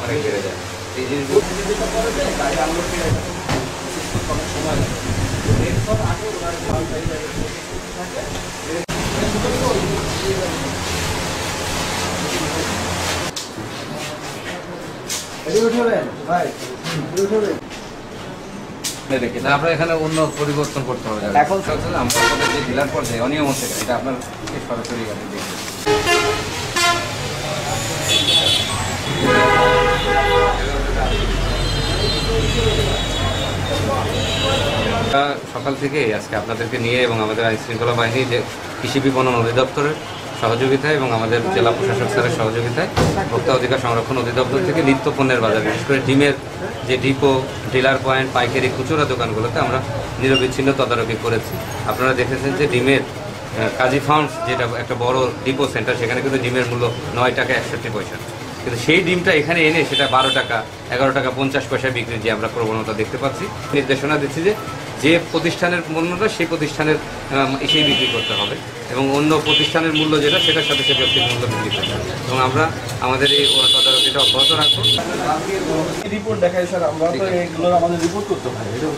অনেক বেড়ে যায়। এই জিনিসগুলো গাড়ি আনলোড করে অনেক সময় লাগে। এরপর আগে ওরা আপনার এখানে অন্য পরিবর্তন করতে হবে। এখন আমাদের যে ডিলার পর্যায়ে অনিয়ম হচ্ছে এটা আপনার সরাসরি আপনি দেখবেন। সকাল থেকে আজকে আপনাদেরকে নিয়ে এবং আমাদের আইন শৃঙ্খলা বাহিনী যে কৃষি বিপণন অধিদপ্তরের সহযোগিতায় এবং আমাদের জেলা প্রশাসক স্যারের সহযোগিতায় ভোক্তা অধিকার সংরক্ষণ অধিদপ্তর থেকে নিত্য পণ্যের বাজার, বিশেষ করে ডিমের যে ডিপো, ডিলার পয়েন্ট, পাইকারি, খুচরা দোকানগুলোতে আমরা নিরবিচ্ছিন্ন তদারকি করেছি। আপনারা দেখেছেন যে ডিমের কাজী ফার্মস যেটা একটা বড় ডিপো সেন্টার, সেখানে কিন্তু ডিমের মূল্য 9 টাকা 61 পয়সা, কিন্তু সেই ডিমটা এখানে এনে সেটা 12 টাকা 11 টাকা 50 পয়সায় বিক্রির যে আমরা প্রবণতা দেখতে পাচ্ছি। নির্দেশনা দিচ্ছি যে যে প্রতিষ্ঠানের পণ্যটা সেই প্রতিষ্ঠানের এসেই বিক্রি করতে হবে এবং অন্য প্রতিষ্ঠানের মূল্য যেটা সেটার সাথে সে ব্যক্তির মূল্য বিক্রি করতে হবে এবং আমরা আমাদের এই তদারকিটা অব্যাহত রাখবো। রিপোর্ট দেখাই স্যার, আমরা তো এগুলো আমাদের রিপোর্ট করতে হয়। এটা